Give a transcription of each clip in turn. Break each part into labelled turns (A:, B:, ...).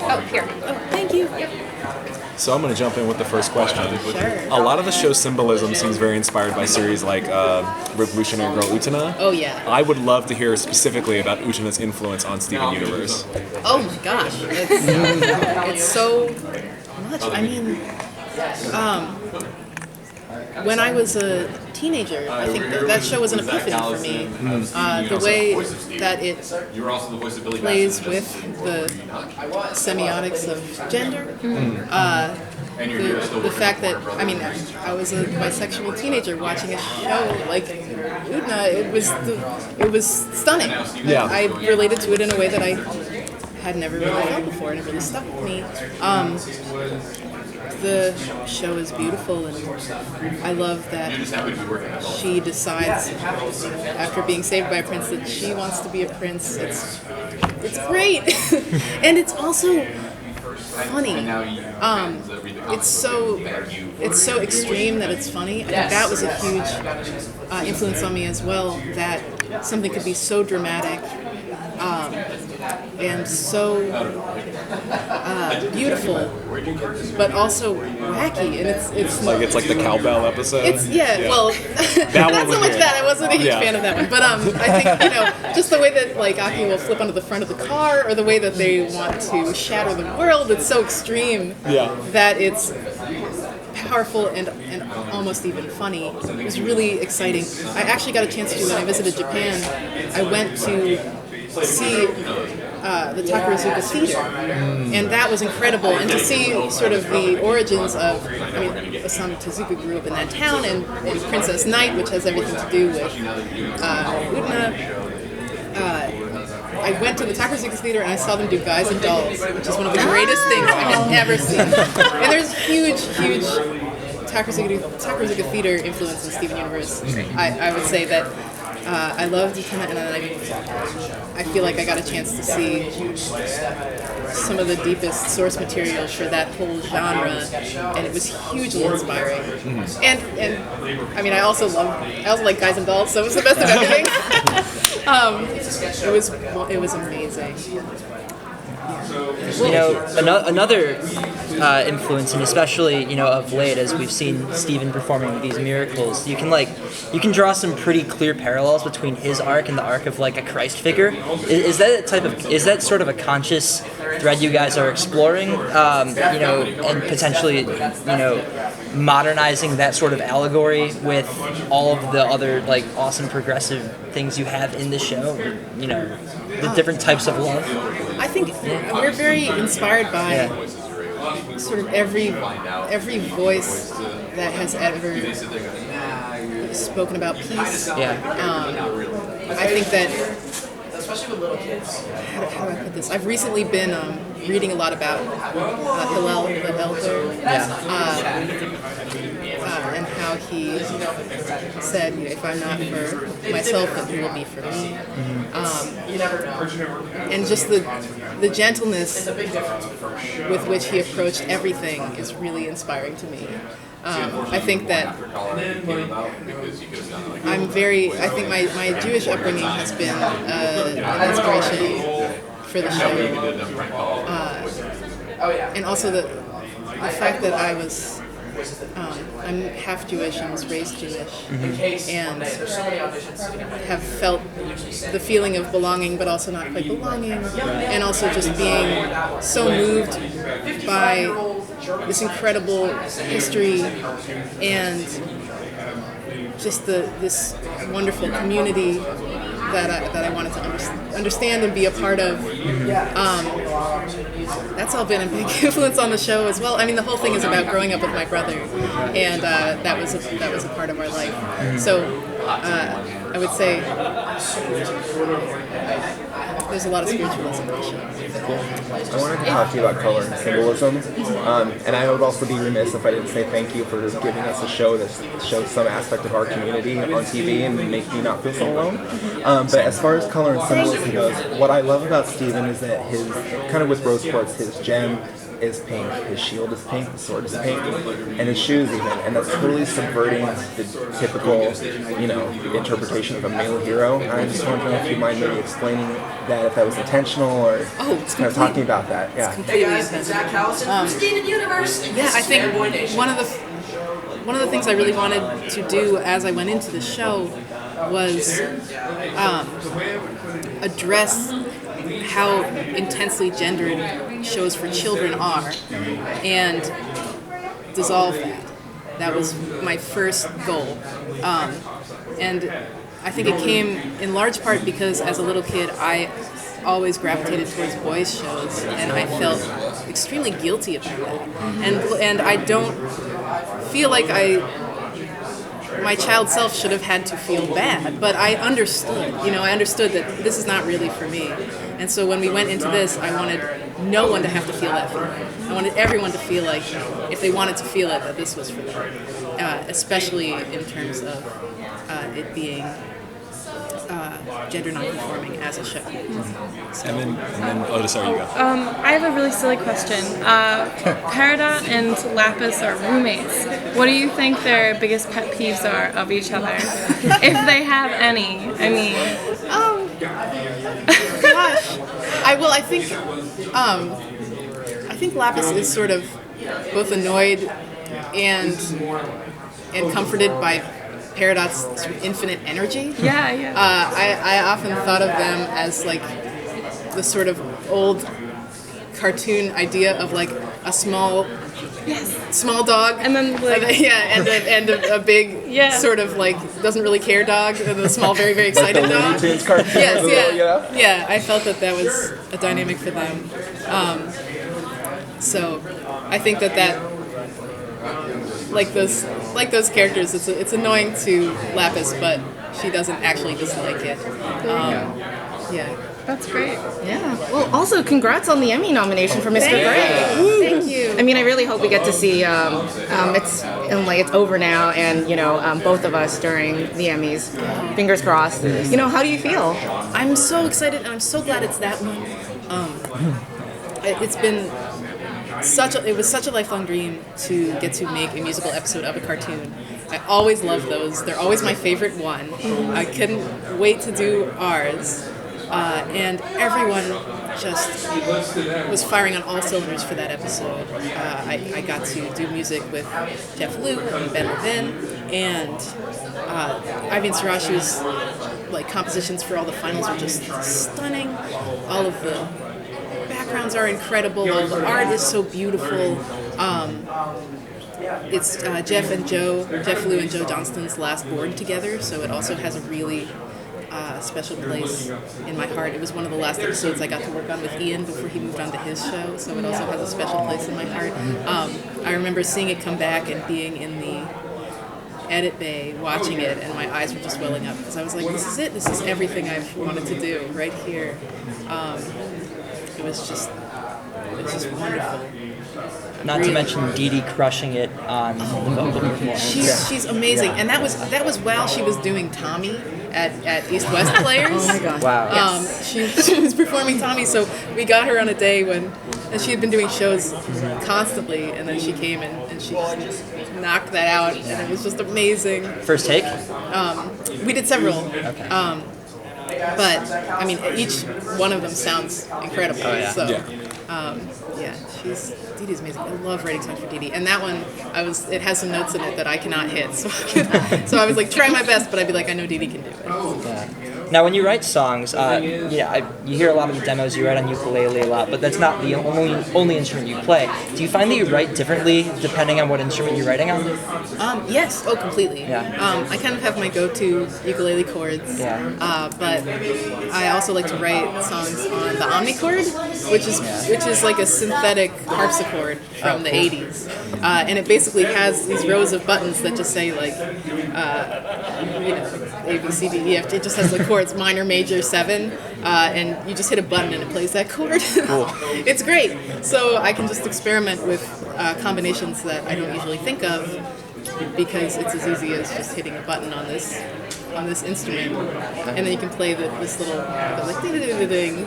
A: Oh, here. Oh, thank you.
B: So I'm going to jump in with the first question.
A: Sure.
B: A lot of the show's symbolism seems very inspired by series like Revolutionary Girl Utena.
A: Oh, yeah.
B: I would love to hear specifically about Utena's influence on Steven Universe.
A: Oh, my gosh. It's so much. I mean, when I was a teenager, I think that show was an epiphany for me. The way that it plays with the semiotics of gender. The fact that, I mean, I was a bisexual teenager watching a show like Utena, it was stunning.
B: Yeah.
A: I related to it in a way that I had never really felt before, and it really stuck with me. The show is beautiful, and I love that she decides, after being saved by a prince, that she wants to be a prince. It's great, and it's also funny. It's so extreme that it's funny. I think that was a huge influence on me as well. That something could be so dramatic. And so beautiful, but also wacky, and it's
B: like the cowbell episode.
A: Well, not so much that. I wasn't a huge fan of that one, but I think just the way that like Aki will flip onto the front of the car, or the way that they want to shatter the world. It's so extreme that it's powerful and almost even funny. It was really exciting. I actually got a chance to, when I visited Japan, I went to see the Takarazuka Theater, and that was incredible. And to see sort of the origins of, Osamu Tezuka grew up in that town, and Princess Knight, which has everything to do with Utena. I went to the Takarazuka Theater and I saw them do Guys and Dolls, which is one of the greatest things I have ever seen. And there's huge Takarazuka Theater influence in Steven Universe. I would say that I loved Utena, and I feel like I got a chance to see some of the deepest source material for that whole genre, and it was hugely inspiring. And I also like Guys and Dolls, so it was the best of everything. It was amazing.
C: Another influence, and especially of late, as we've seen Steven performing these miracles, you can draw some pretty clear parallels between his arc and the arc of like a Christ figure. Is that sort of a conscious thread you guys are exploring, and potentially modernizing that sort of allegory with all of the other like awesome progressive things you have in the show, the different types of love?
A: I think we're very inspired by sort of every voice that has ever spoken about peace. I think that, especially with little kids. How do I put this? I've recently been reading a lot about Hillel the Elder, and how he said, if I'm not for myself, then he will be for me. And just the gentleness with which he approached everything is really inspiring to me. I think that I think my Jewish upbringing has been an inspiration for the show. And also the fact that I'm half Jewish and was raised Jewish, and have felt the feeling of belonging but also not quite belonging, and also just being so moved by this incredible history and just this wonderful community that I wanted to understand and be a part of. That's all been a big influence on the show as well. The whole thing is about growing up with my brother, and that was a part of our life. So I would say there's a lot of spiritualism in the show.
D: Cool. I wanted to talk to you about color and symbolism, and I would also be remiss if I didn't say thank you for giving us a show that shows some aspect of our community on TV and make me not feel so alone. But as far as color and symbolism goes, what I love about Steven is that his, kind of with rose quartz, his gem is pink, his shield is pink, the sword is pink, and his shoes even, and that's totally subverting the typical, interpretation of a male hero. And I just want to know if you mind maybe explaining that, if that was intentional, or
A: it's
D: kind of talking about that. Yeah.
A: Hey guys, Zach Howson, Steven Universe. Yeah, I think one of the things I really wanted to do as I went into the show was address how intensely gendered shows for children are and dissolve that. That was my first goal. And I think it came in large part because as a little kid I always gravitated towards boys' shows, and I felt extremely guilty about that. And I don't feel like my child self should have had to feel bad, but I understood. I understood that this is not really for me. And so when we went into this, I wanted no one to have to feel that feeling. I wanted everyone to feel like, if they wanted to feel it, that this was for them. Especially in terms of it being gender non-conforming as a show.
B: And then Otis, sorry, you go.
E: I have a really silly question. Peridot and Lapis are roommates. What do you think their biggest pet peeves are of each other, if they have any? I mean,
A: gosh, I think Lapis is sort of both annoyed and comforted by Peridot's sort of infinite energy.
E: Yeah.
A: I often thought of them as like the sort of old cartoon idea of like a small dog,
E: And then like
A: and a big sort of like doesn't really care dog, and a small very very excited dog. Yeah. I felt that was a dynamic for them. So I think that like those characters, it's annoying to Lapis, but she doesn't actually dislike it.
E: That's great.
F: Yeah. Well, also congrats on the Emmy nomination for Mr. Gray.
A: Thank you.
F: I mean, I really hope we get to see. It's over now, and both of us during the Emmys. Fingers crossed. How do you feel?
A: I'm so excited, and I'm so glad it's that one. It was such a lifelong dream to get to make a musical episode of a cartoon. I always loved those. They're always my favorite one. I couldn't wait to do ours. And everyone just was firing on all cylinders for that episode. I got to do music with Jeff Luke and Ben Levin, and Ivy Sarashu's compositions for all the finals are just stunning. All of the backgrounds are incredible. All the art is so beautiful. It's Jeff Lou and Joe Johnston's last board together, so it also has a really special place in my heart. It was one of the last episodes I got to work on with Ian before he moved on to his show, so it also has a special place in my heart. I remember seeing it come back and being in the edit bay watching it, and my eyes were just welling up because I was like, this is it. This is everything I've wanted to do right here. It was just wonderful.
C: Not to mention Dee Dee crushing it on the vocal performance.
A: She's amazing, and that was while she was doing Tommy at East West Players.
F: Oh my God!
C: Wow.
A: She was performing Tommy, so we got her on a day and she had been doing shows constantly, and then she came and she just knocked that out, and it was just amazing.
C: First take?
A: We did several.
C: Okay.
A: But I mean, each one of them sounds incredible.
C: Oh, yeah.
A: So, Dee Dee's amazing. I love writing songs for Dee Dee, and that one it has some notes in it that I cannot hit. So I was like, try my best, but I'd be like, I know Dee Dee can do it.
C: Yeah. Now, when you write songs, you hear a lot of the demos. You write on ukulele a lot, but that's not the only instrument you play. Do you find that you write differently depending on what instrument you're writing on?
A: Yes. Oh, completely.
C: Yeah.
A: I kind of have my go-to ukulele chords.
C: Yeah.
A: But I also like to write songs on the omnichord, which is like a synthetic harpsichord from the 80s, and it basically has these rows of buttons that just say like, A, B, C, D, E, F. It just has the chords minor, major, 7, and you just hit a button and it plays that chord.
C: Cool.
A: It's great. So I can just experiment with combinations that I don't usually think of because it's as easy as just hitting a button on this instrument, and then you can play this little like ding ding ding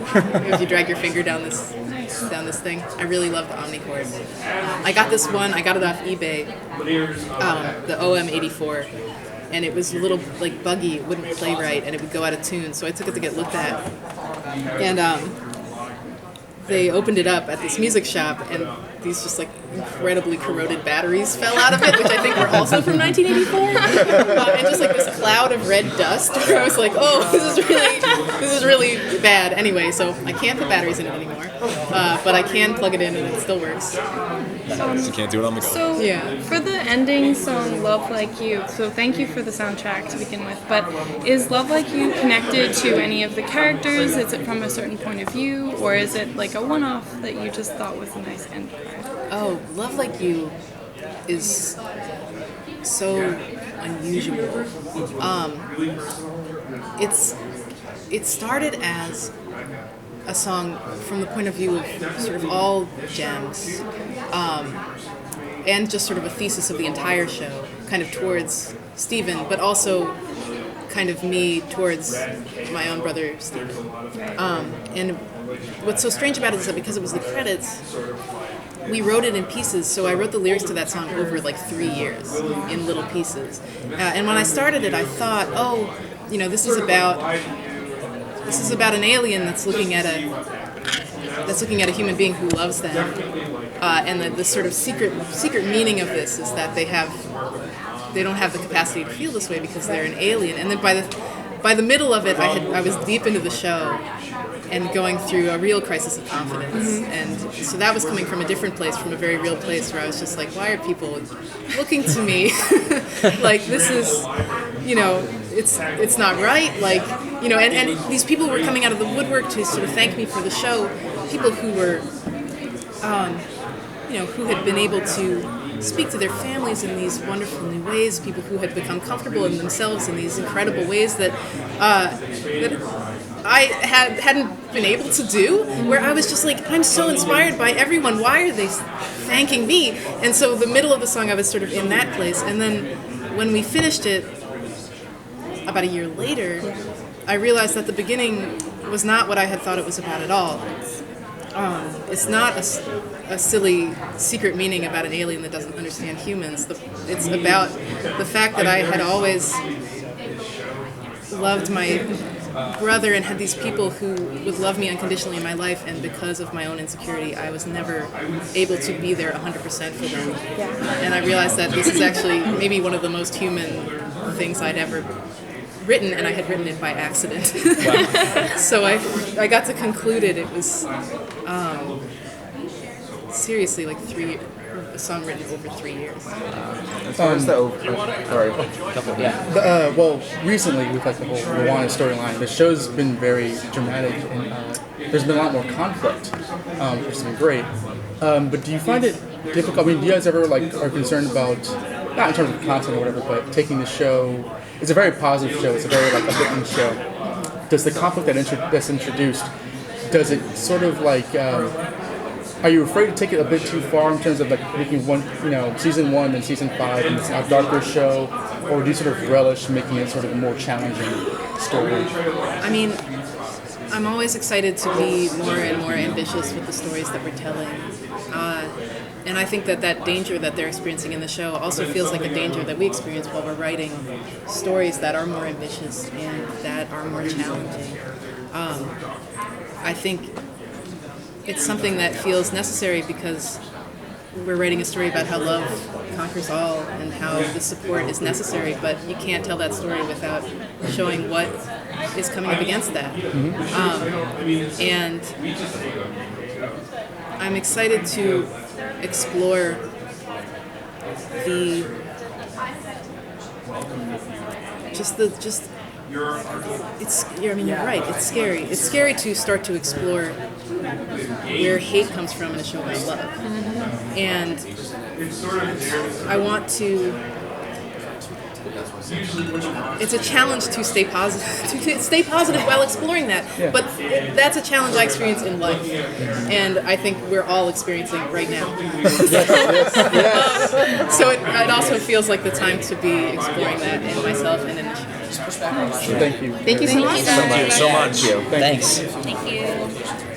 A: if you drag your finger down this down this thing. I really love the Omnichord. I got this one. I got it off eBay, the OM84, and it was a little like buggy. It wouldn't play right, and it would go out of tune. So I took it to get looked at, and they opened it up at this music shop, and these just like incredibly corroded batteries fell out of it, which I think were also from 1984, and just like this cloud of red dust. Where I was like, oh, this is really bad. Anyway, so I can't put batteries in it anymore, but I can plug it in, and it still works.
B: You can't do it on the go.
E: So
A: Yeah.
E: for the ending song Love Like You, so thank you for the soundtrack to begin with, but is Love Like You connected to any of the characters? Is it from a certain point of view, or is it like a one-off that you just thought was a nice end card?
A: Oh, Love Like You is so unusual. It started as a song from the point of view of sort of all gems, and just sort of a thesis of the entire show, kind of towards Stephen, but also kind of me towards my own brother Stephen. And what's so strange about it is that because it was the credits, we wrote it in pieces. So I wrote the lyrics to that song over like 3 years in little pieces. And when I started it, I thought, oh, you know, this is about an alien that's looking at a human being who loves them, and the sort of secret meaning of this is that they don't have the capacity to feel this way because they're an alien. And then by the middle of it, I was deep into the show and going through a real crisis of confidence. And so that was coming from a different place, from a very real place where I was just like, why are people looking to me like this is, you know, it's not right, like, you know, and these people were coming out of the woodwork to sort of thank me for the show, people who were, you know, who had been able to speak to their families in these wonderful new ways, people who had become comfortable in themselves in these incredible ways that I hadn't been able to do, where I was just like, I'm so inspired by everyone, why are they thanking me? And so the middle of the song I was sort of in that place, and then when we finished it about a year later, I realized that the beginning was not what I had thought it was about at all. It's not a silly secret meaning about an alien that doesn't understand humans. It's about the fact that I had always loved my brother and had these people who would love me unconditionally in my life, and because of my own insecurity, I was never able to be there 100% for them. And I realized that this is actually maybe one of the most human things I'd ever written, and I had written it by accident. So I got to conclude it. It was seriously like a song written over 3 years.
D: As far as well,
G: recently with like the whole Rwanda storyline, the show's been very dramatic, and there's been a lot more conflict, which has been great. But do you find it difficult? I mean, do you guys ever like are concerned about, not in terms of content or whatever, but taking the show? It's a very positive show. It's a very like uplifting show. Does the conflict that's introduced, does it sort of like? Are you afraid to take it a bit too far in terms of like making one, you know, season 1 and season 5 and it's a darker show, or do you sort of relish making it sort of a more challenging story?
A: I mean, I'm always excited to be more and more ambitious with the stories that we're telling. And I think that danger that they're experiencing in the show also feels like a danger that we experience while we're writing stories that are more ambitious and that are more challenging. I think it's something that feels necessary because we're writing a story about how love conquers all and how the support is necessary, but you can't tell that story without showing what is coming up against that. And I'm excited to explore you're right, it's scary. It's scary to start to explore where hate comes from in a show about love. And I want to, it's a challenge to stay positive while exploring that. Yeah. But that's a challenge I experience in life. And I think we're all experiencing right now. So it also feels like the time to be exploring that in myself and in the show.
G: Thank you.
F: Thank you so much.
B: Thank you so much.
C: Thanks.
E: Thank you.